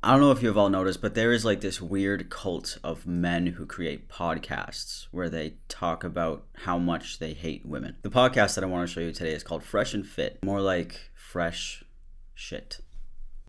I don't know if you've all noticed, but there is like this weird cult of men who create podcasts where they talk about how much they hate women. The podcast that I want to show you today is called Fresh and Fit, more like fresh shit.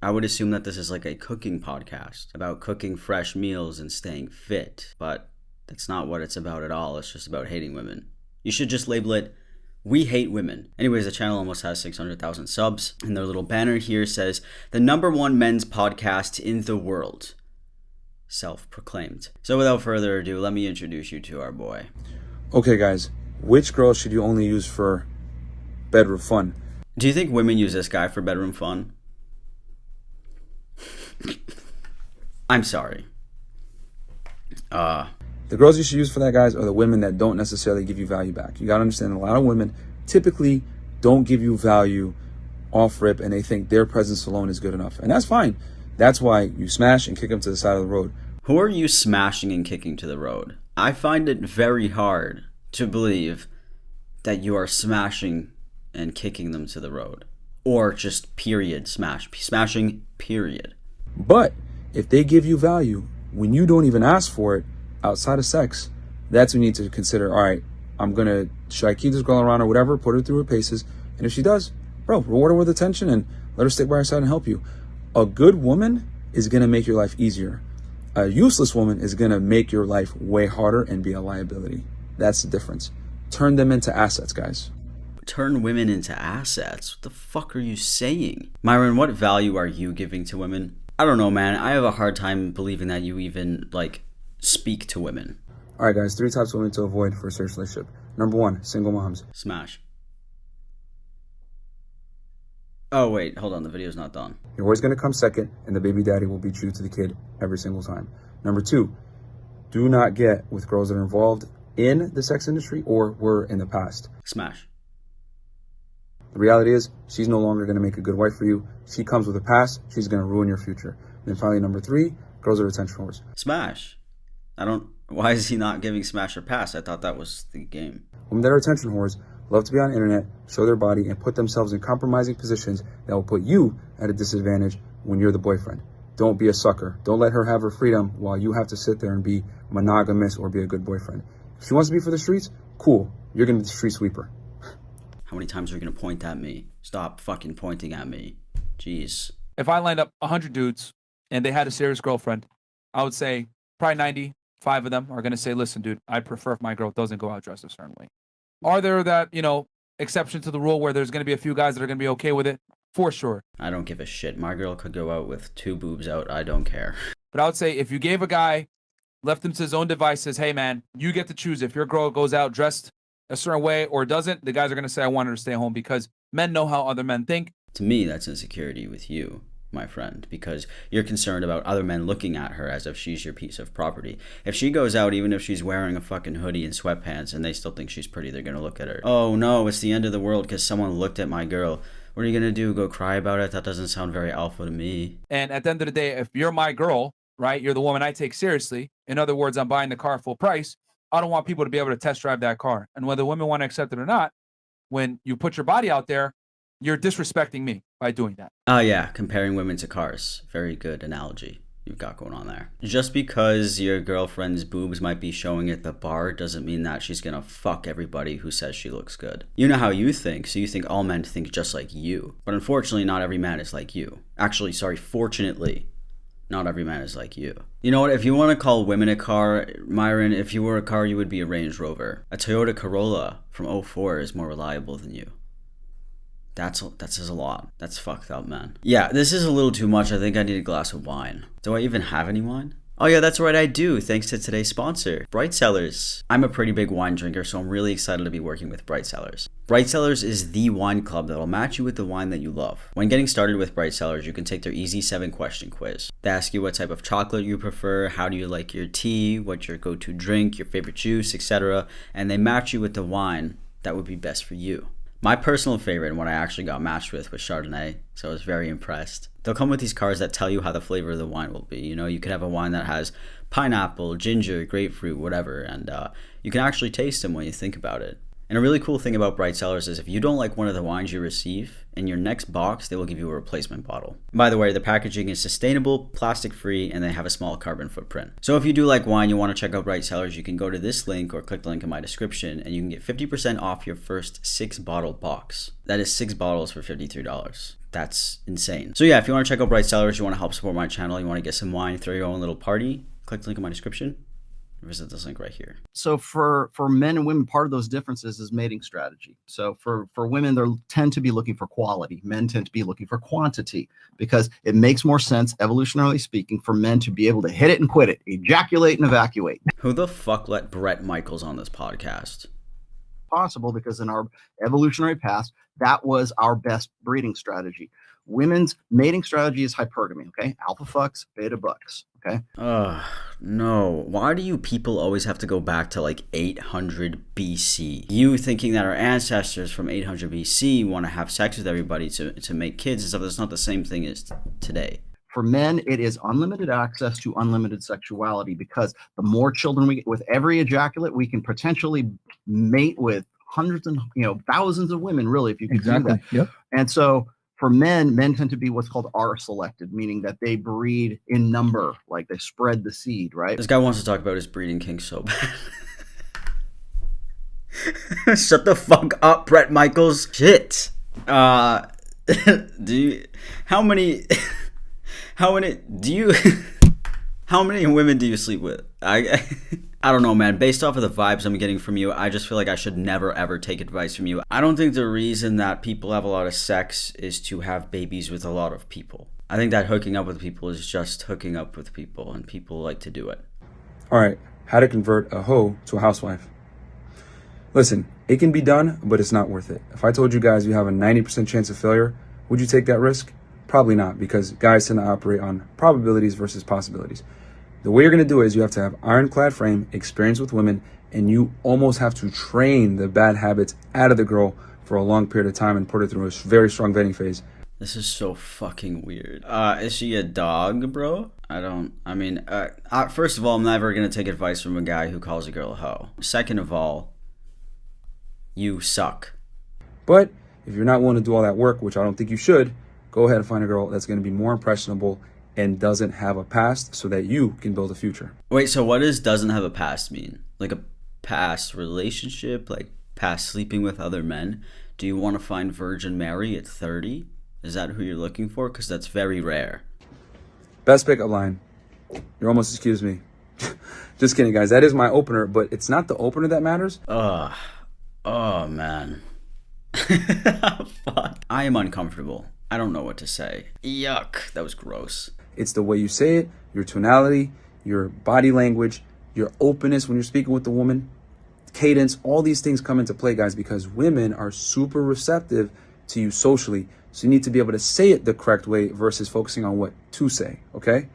I would assume that this is like a cooking podcast about cooking fresh meals and staying fit, but that's not what it's about at all. It's just about hating women. You should just label it "We Hate Women." Anyways, the channel almost has 600,000 subs, and their little banner here says, "The #1 men's podcast in the world." Self-proclaimed. So without further ado, let me introduce you to our boy. Okay, guys, which girl should you only use for bedroom fun? Do you think women use this guy for bedroom fun? I'm sorry. The girls you should use for that, guys, are the women that don't necessarily give you value back. You got to understand, a lot of women typically don't give you value off rip, and they think their presence alone is good enough. And that's fine. That's why you smash and kick them to the side of the road. Who are you smashing and kicking to the road? I find it very hard to believe that you are smashing and kicking them to the road. Or just period smashing, period. But if they give you value when you don't even ask for it outside of sex, that's when you need to consider, all right, should I keep this girl around or whatever, put her through her paces. And if she does, bro, reward her with attention and let her stick by her side and help you. A good woman is going to make your life easier. A useless woman is going to make your life way harder and be a liability. That's the difference. Turn them into assets, guys. Turn women into assets? What the fuck are you saying? Myron, what value are you giving to women? I don't know, man. I have a hard time believing that you even, speak to women. All right, guys, 3 types of women to avoid for a serious relationship. #1, single moms. Smash. Oh, wait, hold on. The video's not done. You're always going to come second, and the baby daddy will be true to the kid every single time. #2, do not get with girls that are involved in the sex industry or were in the past. Smash. The reality is, she's no longer going to make a good wife for you. She comes with a past. She's going to ruin your future. And then finally, #3, girls are attention whores. Smash. Why is he not giving Smash a pass? I thought that was the game. Women that are attention whores love to be on the internet, show their body, and put themselves in compromising positions that will put you at a disadvantage when you're the boyfriend. Don't be a sucker. Don't let her have her freedom while you have to sit there and be monogamous or be a good boyfriend. If she wants to be for the streets, cool. You're going to be the street sweeper. How many times are you going to point at me? Stop fucking pointing at me. Jeez. If I lined up 100 dudes and they had a serious girlfriend, I would say probably 95 of them are going to say, listen, dude, I prefer if my girl doesn't go out dressed a certain way. Are there that, exception to the rule where there's going to be a few guys that are going to be okay with it? For sure. I don't give a shit. My girl could go out with 2 boobs out. I don't care. But I would say if you gave a guy, left him to his own devices, hey, man, you get to choose. If your girl goes out dressed a certain way or doesn't, the guys are going to say, I want her to stay home because men know how other men think. To me, that's insecurity with you, my friend, because you're concerned about other men looking at her as if she's your piece of property. If she goes out, even if she's wearing a fucking hoodie and sweatpants and they still think she's pretty, they're going to look at her. Oh no, it's the end of the world because someone looked at my girl. What are you going to do? Go cry about it? That doesn't sound very alpha to me. And at the end of the day, if you're my girl, right, you're the woman I take seriously. In other words, I'm buying the car full price. I don't want people to be able to test drive that car. And whether women want to accept it or not, when you put your body out there, you're disrespecting me by doing that. Oh yeah, comparing women to cars. Very good analogy you've got going on there. Just because your girlfriend's boobs might be showing at the bar doesn't mean that she's gonna fuck everybody who says she looks good. You know how you think, so you think all men think just like you. But unfortunately, not every man is like you. Actually, sorry, fortunately, not every man is like you. You know what, if you want to call women a car, Myron, if you were a car, you would be a Range Rover. A Toyota Corolla from '04 is more reliable than you. That says a lot. That's fucked up, man. Yeah, this is a little too much. I think I need a glass of wine. Do I even have any wine? Oh yeah, that's right, I do, thanks to today's sponsor, Bright Cellars. I'm a pretty big wine drinker, so I'm really excited to be working with Bright Cellars. Bright Cellars is the wine club that'll match you with the wine that you love. When getting started with Bright Cellars, you can take their easy 7-question quiz. They ask you what type of chocolate you prefer, how do you like your tea, what's your go-to drink, your favorite juice, etc. And they match you with the wine that would be best for you. My personal favorite and what I actually got matched with was Chardonnay, so I was very impressed. They'll come with these cards that tell you how the flavor of the wine will be. You know, you could have a wine that has pineapple, ginger, grapefruit, whatever, and you can actually taste them when you think about it. And a really cool thing about Bright Cellars is if you don't like one of the wines you receive, in your next box, they will give you a replacement bottle. By the way, the packaging is sustainable, plastic-free, and they have a small carbon footprint. So if you do like wine, you want to check out Bright Cellars, you can go to this link or click the link in my description, and you can get 50% off your first 6-bottle box. That is 6 bottles for $53. That's insane. So yeah, if you want to check out Bright Cellars, you want to help support my channel, you want to get some wine, throw your own little party, click the link in my description. Visit this link right here. So for men and women, part of those differences is mating strategy. So for women, they tend to be looking for quality. Men tend to be looking for quantity, because it makes more sense, evolutionarily speaking, for men to be able to hit it and quit it, ejaculate and evacuate. Who the fuck let Bret Michaels on this podcast? Possible, because in our evolutionary past, that was our best breeding strategy. Women's mating strategy is hypergamy, okay? Alpha fucks, beta bucks, okay? No. Why do you people always have to go back to like 800 BC? You thinking that our ancestors from 800 BC want to have sex with everybody to make kids and stuff, that's not the same thing as today. For men, it is unlimited access to unlimited sexuality, because the more children we get with every ejaculate, we can potentially mate with hundreds and thousands of women, really, if you could do that. Yep. And so for men tend to be what's called R-selected, meaning that they breed in number, like they spread the seed, right? This guy wants to talk about his breeding kinks so bad. Shut the fuck up, Bret Michaels. Shit. How many women do you sleep with? I don't know, man. Based off of the vibes I'm getting from you, I just feel like I should never ever take advice from you. I don't think the reason that people have a lot of sex is to have babies with a lot of people. I think that hooking up with people is just hooking up with people, and people like to do it. All right, how to convert a hoe to a housewife. Listen, it can be done, but it's not worth it. If I told you guys you have a 90% chance of failure, would you take that risk? Probably not, because guys tend to operate on probabilities versus possibilities. The way you're going to do it is you have to have ironclad frame, experience with women, and you almost have to train the bad habits out of the girl for a long period of time and put her through a very strong vetting phase. This is so fucking weird. Is she a dog, bro? First of all, I'm never going to take advice from a guy who calls a girl a hoe. Second of all, you suck. But if you're not willing to do all that work, which I don't think you should, go ahead and find a girl that's going to be more impressionable and doesn't have a past, so that you can build a future. Wait, so what does doesn't have a past mean? Like a past relationship? Like past sleeping with other men? Do you want to find Virgin Mary at 30? Is that who you're looking for? Because that's very rare. Best pickup line. You're almost excuse me. Just kidding, guys. That is my opener, but it's not the opener that matters. Oh, man. Fuck. I am uncomfortable. I don't know what to say. Yuck. That was gross. It's the way you say it, your tonality, your body language, your openness when you're speaking with the woman, cadence, all these things come into play, guys, because women are super receptive to you socially. So you need to be able to say it the correct way versus focusing on what to say, okay?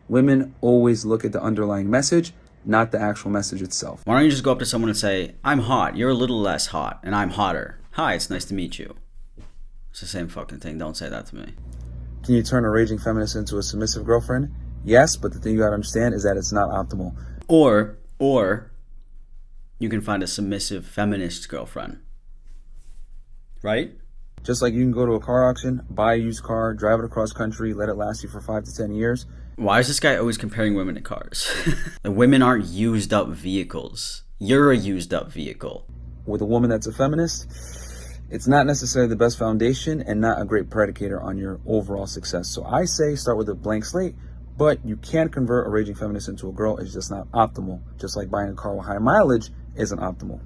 Women always look at the underlying message, not the actual message itself. Why don't you just go up to someone and say, I'm hot, you're a little less hot, and I'm hotter. Hi, it's nice to meet you. It's the same fucking thing. Don't say that to me. Can you turn a raging feminist into a submissive girlfriend? Yes, but the thing you gotta understand is that it's not optimal. Or you can find a submissive feminist girlfriend. Right? Just like you can go to a car auction, buy a used car, drive it across country, let it last you for 5 to 10 years. Why is this guy always comparing women to cars? The women aren't used up vehicles. You're a used up vehicle. With a woman that's a feminist, it's not necessarily the best foundation and not a great predicator on your overall success. So I say start with a blank slate, but you can convert a raging feminist into a girl. It's just not optimal. Just like buying a car with high mileage isn't optimal.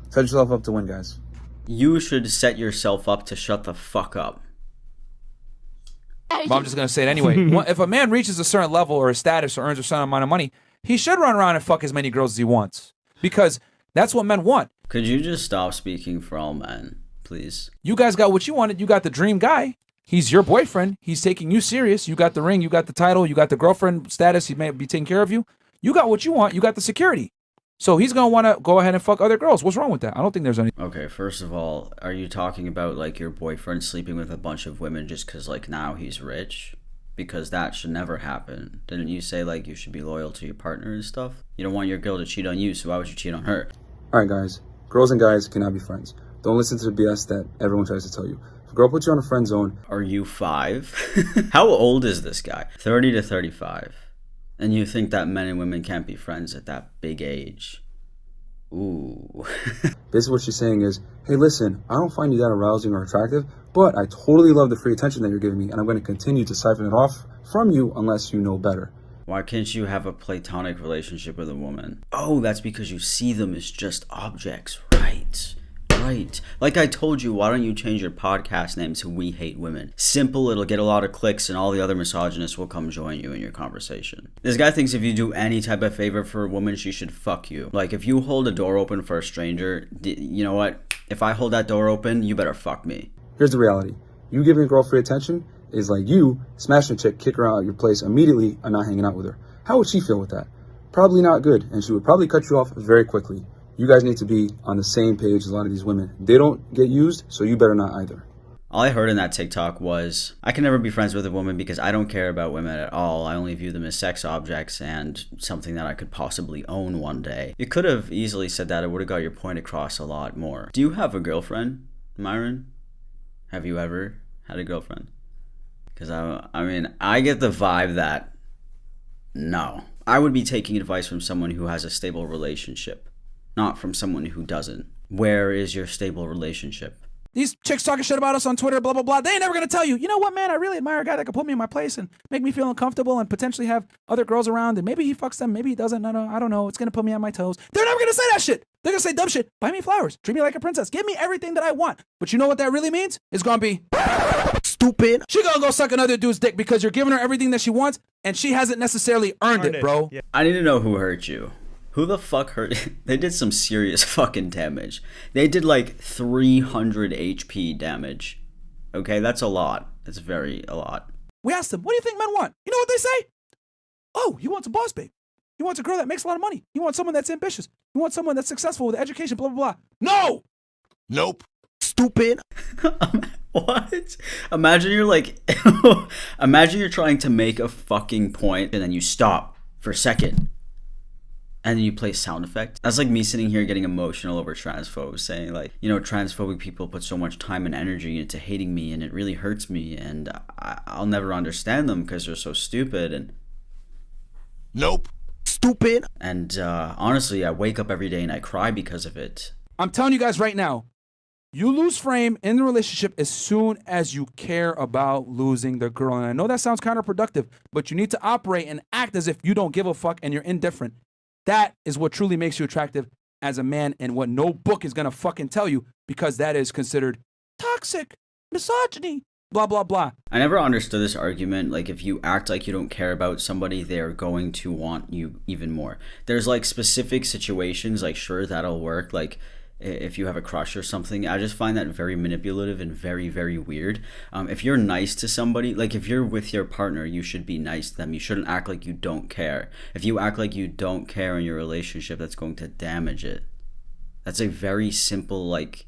Set yourself up to win, guys. You should set yourself up to shut the fuck up. But I'm just going to say it anyway. If a man reaches a certain level or a status or earns a certain amount of money, he should run around and fuck as many girls as he wants. Because that's what men want. Could you just stop speaking for all men, please? You guys got what you wanted. You got the dream guy. He's your boyfriend. He's taking you serious. You got the ring. You got the title. You got the girlfriend status. He may be taking care of you. You got what you want. You got the security. So he's going to want to go ahead and fuck other girls. What's wrong with that? I don't think there's any. Okay, first of all, are you talking about like your boyfriend sleeping with a bunch of women just because like now he's rich? Because that should never happen. Didn't you say like you should be loyal to your partner and stuff? You don't want your girl to cheat on you, so why would you cheat on her? All right, guys. Girls and guys cannot be friends. Don't listen to the BS that everyone tries to tell you. If a girl puts you on a friend zone... Are you 5? How old is this guy? 30 to 35. And you think that men and women can't be friends at that big age? Ooh. Basically what she's saying is, hey, listen, I don't find you that arousing or attractive, but I totally love the free attention that you're giving me, and I'm going to continue to siphon it off from you unless you know better. Why can't you have a platonic relationship with a woman? Oh, that's because you see them as just objects. Right. Like I told you, why don't you change your podcast name to We Hate Women? Simple, it'll get a lot of clicks and all the other misogynists will come join you in your conversation. This guy thinks if you do any type of favor for a woman, she should fuck you. Like if you hold a door open for a stranger, you know what? If I hold that door open, you better fuck me. Here's the reality. You giving a girl free attention is like you smashing a chick, kick her out of your place immediately and not hanging out with her. How would she feel with that? Probably not good, and she would probably cut you off very quickly. You guys need to be on the same page as a lot of these women. They don't get used, so you better not either. All I heard in that TikTok was, I can never be friends with a woman because I don't care about women at all. I only view them as sex objects and something that I could possibly own one day. You could have easily said that. It would have got your point across a lot more. Do you have a girlfriend, Myron? Have you ever had a girlfriend? Because I get the vibe that no. I would be taking advice from someone who has a stable relationship, not from someone who doesn't. Where is your stable relationship? These chicks talking shit about us on Twitter, blah, blah, blah. They ain't never going to tell you, you know what, man, I really admire a guy that can put me in my place and make me feel uncomfortable and potentially have other girls around and maybe he fucks them, maybe he doesn't. I don't know. It's going to put me on my toes. They're never going to say that shit. They're going to say dumb shit. Buy me flowers. Treat me like a princess. Give me everything that I want. But you know what that really means? It's going to be stupid. She going to go suck another dude's dick because you're giving her everything that she wants and she hasn't necessarily earned it, bro. Yeah. I need to know who hurt you. Who the fuck hurt? They did some serious fucking damage. They did like 300 HP damage. Okay, that's a lot. That's a lot. We asked them, what do you think men want? You know what they say? Oh, he wants a boss babe. He wants a girl that makes a lot of money. He wants someone that's ambitious. He wants someone that's successful with education, blah, blah, blah. No! Nope. Stupid. What? Imagine you're like, imagine you're trying to make a fucking point and then you stop for a second. And then you play sound effect. That's like me sitting here getting emotional over transphobes, saying like, you know, transphobic people put so much time and energy into hating me and it really hurts me and I'll never understand them because they're so stupid and... Nope. Stupid. And honestly, I wake up every day and I cry because of it. I'm telling you guys right now, you lose frame in the relationship as soon as you care about losing the girl. And I know that sounds counterproductive, but you need to operate and act as if you don't give a fuck and you're indifferent. That is what truly makes you attractive as a man and what no book is going to fucking tell you because that is considered toxic, misogyny, blah, blah, blah. I never understood this argument. Like, if you act like you don't care about somebody, they're going to want you even more. There's like specific situations, like sure, that'll work. Like if you have a crush or something, I just find that very manipulative and very, very weird. If you're nice to somebody, like if you're with your partner, you should be nice to them. You shouldn't act like you don't care. If you act like you don't care in your relationship, that's going to damage it. That's a very simple, like,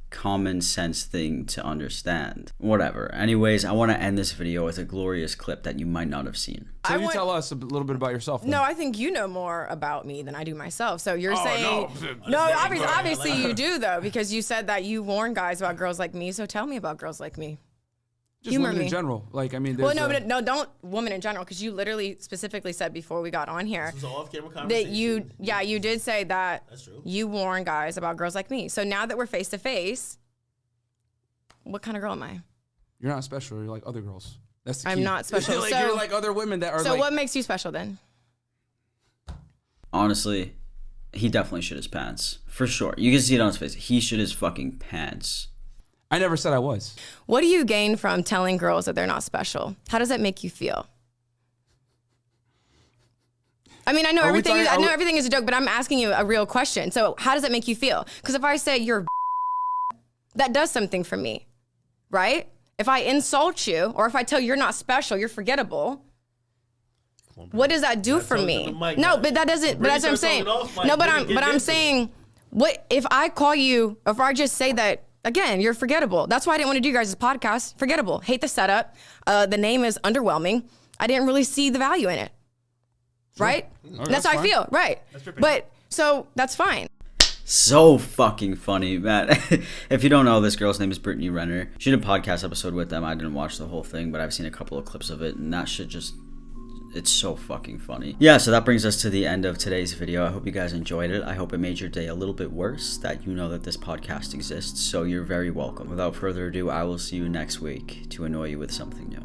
common sense thing to understand. Whatever. Anyways, I want to end this video with a glorious clip that you might not have seen. So you tell us a little bit about yourself then. No, I think you know more about me than I do myself. So you're saying no. obviously you do though, because you said that you warn guys about girls like me. So tell me about girls like me. Just Humor women me. in general. Like, I mean, Well, there's no, but don't women in general, because you literally specifically said before we got on here This was an off-camera that conversation. you did say that That's true. you warn guys about girls like me. So now that we're face to face, what kind of girl am I? you're not special. You're like other girls. That's the key. I'm not special. Like, So- you're like other women that are So like... what makes you special then? Honestly, he definitely shit his pants. For sure. You can see it on his face. He shit his fucking pants. I never said I was. What do you gain from telling girls that they're not special? How does that make you feel? I mean, I know Are we everything. talking- I are know we- everything is a joke, but I'm asking you a real question. So, how does that make you feel? Because if I say you're, that does something for me, right? If I insult you, or if I tell you you're not special, you're forgettable. What does that do for told me? you the mic, No, guys. but that doesn't. But Brittany that's what I'm starts saying. going off, Mike. No, but Brittany gets I'm into it. saying, what if I call you? If I just say that again, you're forgettable. That's why I didn't want to do you guys' podcast. Forgettable. Hate the setup. The name is underwhelming. I didn't really see the value in it. Right? Okay, That's how I fine. feel. Right. your opinion. But so that's fine. So fucking funny, man. If you don't know, this girl's name is Brittany Renner. She did a podcast episode with them. I didn't watch the whole thing, but I've seen a couple of clips of it, and that shit just... it's so fucking funny. Yeah, so that brings us to the end of today's video. I hope you guys enjoyed it. I hope it made your day a little bit worse, that you know that this podcast exists, so you're very welcome. Without further ado, I will see you next week to annoy you with something new.